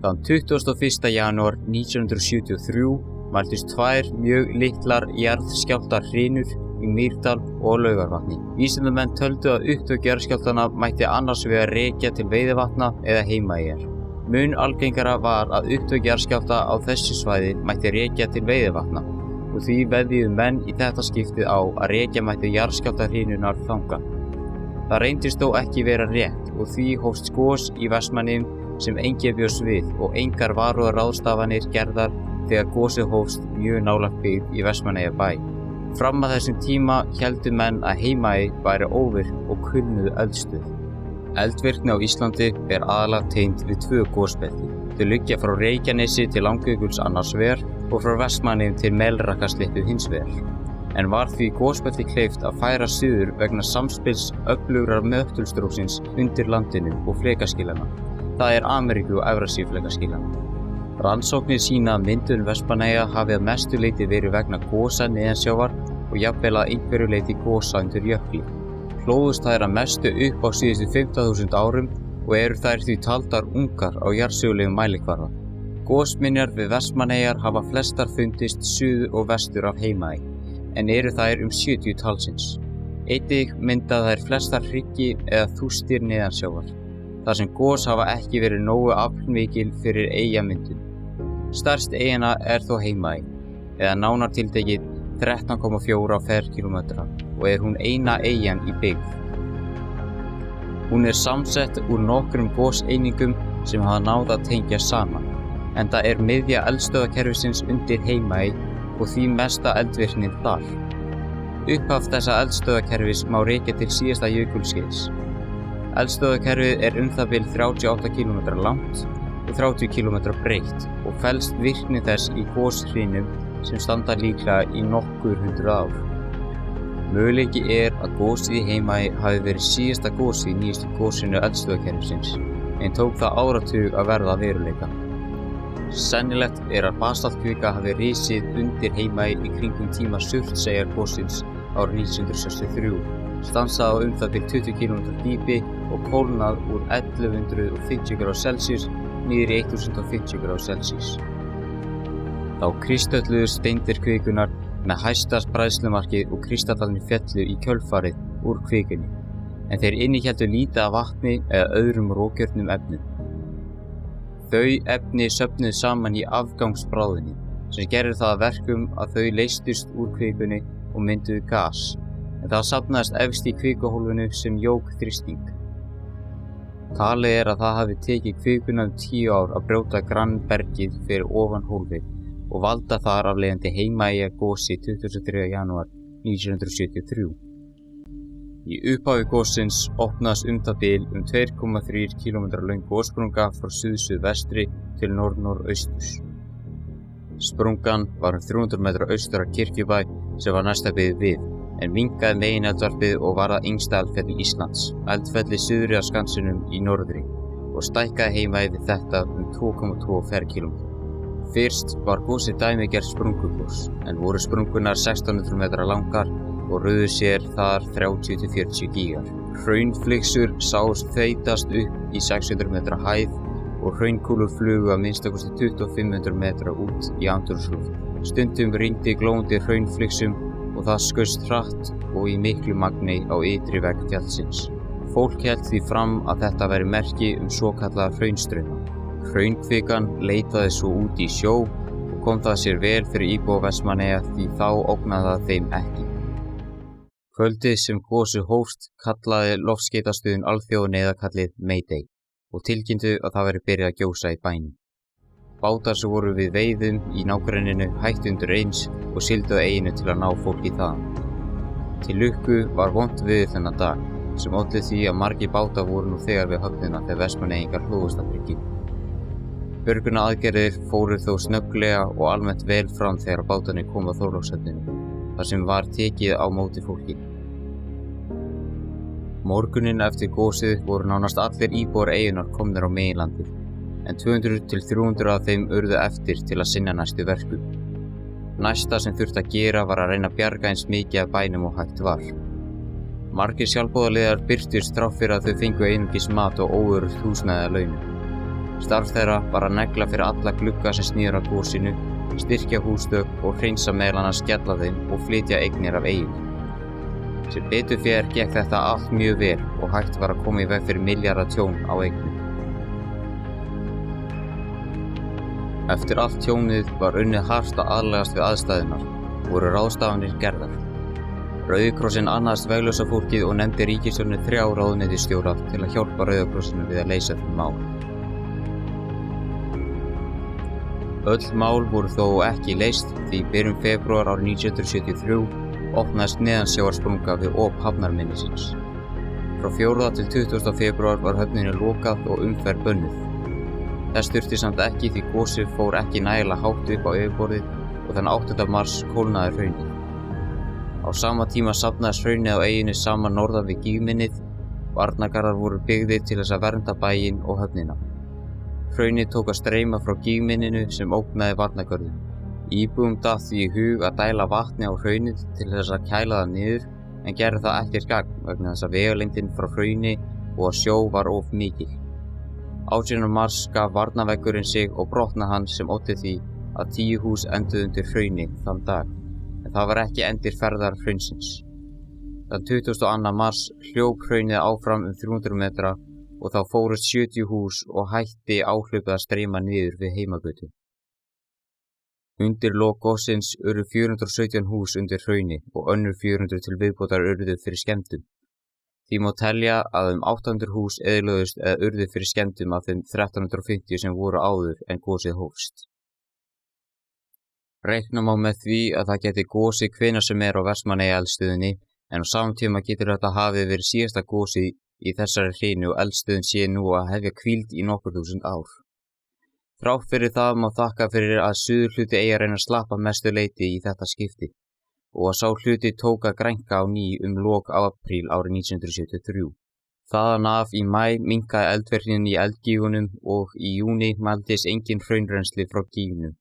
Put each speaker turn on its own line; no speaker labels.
Þann 21. janúar 1973 mældust tvær mjög litlar jarðskjálftahrinur í Mýrdal og Laugarvatni. Vísindamenn töldu að upptök jarðskjálftanna mætti annars vegar rekja til Veiðivatna eða Heimaeyjar. Mun algengara var að upptök jarðskjálfta á þessu svæði mætti rekja til Veiðivatna og því veðjuðu menn í þetta skiptið á að rekja mætti jarðskjálftahrinurnar þangað. Það reyndist þó ekki vera rétt og því hófst gos í Vestmannaeyjum sem enginn bjóst við og engar varúðarráðstafanir gerðar þegar gosið hófst mjög nálægt byggð í Vestmannaeyjabæ. Fram að þessum tíma héldu menn að Heimaey væri óvirk og kulnuð eldstöð. Eldvirkni á Íslandi er aðallega tengd við tvö gosbelti. Þau liggja frá Reykjanesi til Langjökuls annars vegar og frá Vestmannaeyjum til Melrakkasléttu hins vegar. En var því gosbelti kleift að færa suður vegna samspils öflugrar möttulstróksins undir landinu og flekaskilana. Það er Ameríku og Evrasíuflekaskilana. Rannsóknir sýna að myndun Vestmannaeyja hafi að mestu leyti verið vegna gosa neðansjávar og jafnvel að einhverju leyti gosa undir jökli. Hlóðust þær að mestu upp á síðustu 15.000 árum og eru þær því taldar ungar á jarðsögulegum mælikvarða. Gosminjar við Vestmannaeyjar hafa flestar fundist suður og vestur af Heimaey, en eru þær 70 talsins. Einnig mynda þær flestar hryggi eða þústir neðansjávar, þar sem gos hafa ekki verið nógu aflmikil fyrir eyjamyndun. Stærst eyjana er þó Heimaey, eða nánar tiltekið 13,4 ferkílómetra og er hún eina eyjan í byggð. Hún er samsett úr nokkrum goseiningum sem hafa náð að tengja saman, enda er miðja eldstöðvakerfisins undir Heimaey og því mesta eldvirknin þar. Upphaf þessa eldstöðvakerfis má rekja til síðasta jökulskeiðs. Eldstöðvakerfið er það bil 38 km langt og 30 km breitt og felst virkni þess í goshrinum sem standa líklega í nokkur hundruð ár. Möguleiki er að gosið í Heimaey hafi verið síðasta gosið í nýjustu gosinu eldstöðvakerfisins, en tók það áratug að verða að veruleika. Sennilegt er að basaltkvika hafi risið undir Heimaey í kringum tíma Surtseyjargossins árið 1963, stansað á það bil 20 km dýpi og kólnað úr 1150°C niður í 1050°C. Þá kristölluðu steindir kvikunar með hæsta bræðslumarkið og kristallarnir féllu í kjölfarið úr kvikunni, en þeir innihéldu lítið af vatni eða öðrum rókjörnum efnum. Þau efni söfnuðu saman í afgangsbráðinni, sem gerði það að verkum að þau leystust úr kvikunni og mynduðu gas, en það safnaðist efst í kvikuhólfinu sem jók þrýsting. Talið er að það hafi tekið kvikuna 10 ár að brjóta grannbergið fyrir ofan hólfið og valda þar af leiðandi Heimaeyjargosi 23. janúar 1973. Í upphafi gossins opnaðist það bil 2,3 km löng gossprunga frá suð-suðvestri til norð-norðausturs. Sprungan var 300 metra austur af Kirkjubæ sem var næsta byggð við, en minnkaði megineldvarpið og var það yngsta eldfelli Íslands, eldfelli suðri af Skansinum í norðri, og stækkaði Heimaey við þetta 2,2 ferkílómetra. Fyrst var gosið dæmigert sprungugos, en voru sprungunar 1600 metra langar og röðu sér þar 30-40 gígar. Hraunflygsur sáust þeytast upp í 600 metra hæð og hraunkúlur flugu að minnstakosti 2500 metra út í andrúmsloft. Stundum rigndi glóandi hraunflygsum og það skaust hratt og í miklu magni á ytri vegg fjallsins. Fólk hélt því fram að þetta væri merki svokallaða hraunstrauma. Hraunkvikan leitaði svo út í sjó og kom það sér vel fyrir íbúa Vestmannaeyja því þá ógnaði það þeim ekki. Kvöldið sem gosið hófst kallaði loftskeytastöðin alþjóðaneyðarkallið Mayday og tilkynntu að það væri byrjað að gjósa í bænum. Bátar sem voru við veiðum í nágrenninu hættu undir eins og sigldu að eyjunni til að ná fólki þaðan. Til lukku var vont veður þennan dag sem olli því að margir bátar voru nú þegar við höfnina þegar Vestmannaeyingar hlóðust að bryggju. Björgunaraðgerðir fóru þó snögglega og almennt vel fram þegar bátarnir komu að Þorlákshöfnina, þar sem var tekið á móti fólki. Morguninn eftir gosið voru nánast allir íbúar eyjunnar komnir á meginlandið, en 200-300 af þeim urðu eftir til að sinna næstu verkum. Næsta sem þurfti að gera var að reyna að bjarga eins mikið af bænum og hægt var. Margir sjálfboðaliðar birtust þrátt fyrir að þau fengu einungis mat og óöruggt húsnæði að launum. Starf þeirra var að negla fyrir alla glugga sem sníður að gosinu, styrkja húsþök og hreinsa meðal annars skella þeim og flytja eignir af eigin. Sem betur fer gekk þetta allt mjög vel og hægt var að koma í veg fyrir milljarða tjón á eignum. Eftir allt tjónið var unnið hart að aðlagast við aðstæðurnar og voru ráðstafanir gerðar. Rauði krossinn annaðist veglausa fólkið og nefndi ríkisstjórnin 3 ráðuneytisstjóra til að hjálpa Rauða krossinu við að leysa þau mál. Öll mál voru þó ekki leyst því í byrjun febrúar árið 1973 opnaðist neðansjávarsprunga við op hafnarmynnisins. Frá 4. til 20. febrúar var höfninni lokað og umferð bönnuð. Þess þurfti samt ekki því gosið fór ekki nægilega hátt upp á yfirborðið og þann 8. mars kólnaði hraunið. Á sama tíma safnaðist hraunið á eyjunni saman norðan við gígmynnið. Varnargarðar voru byggðir til þess að vernda bæinn og höfnina. Hraunið tók að streyma frá gígmynninu sem ógnaði varnargörðum. Íbúum datt því í hug að dæla vatni á hraunið til þess að kæla það niður en gerði það ekkert gagn vegna þess að vegalengdin frá hrauni og að sjó var of mikil. 18. mars gaf varnarveggurinn sig og brotnaði hann sem olli því að 10 hús enduðu undir hrauni þann dag, en það var ekki endir ferðar hraunsins. Þann 22. mars hljóp hraunið áfram 300 metra og þá fórust 70 hús og hætti áhlaupið að streyma niður við Heimagötu. Undir lok gossins urðu 417 hús undir hrauni og önnur 400 til viðbótar urðu fyrir skemmdum. Því má telja að 800 hús eyðilögðust eða urðu fyrir skemmdum af þeim 1350 sem voru áður en gosið hófst. Reikna má með því að það geti gosið hvenær sem er á Vestmannaeyjaeldstöðinni en á samtíma getur þetta hafið verið síðasta gosið í þessari hrinu og eldstöðin sé nú að hefja hvíld í nokkur þúsund ár. Þrátt fyrir það má þakka fyrir að suðurhluti eyjarinnar slappa mestu leyti í þetta skipti og að sá hluti tók að grænka á ný lok apríl árið 1973. Þaðan af í maí minnkaði eldvirknin í eldgígunum og í júní mældist engin hraunrennsli frá gígunum.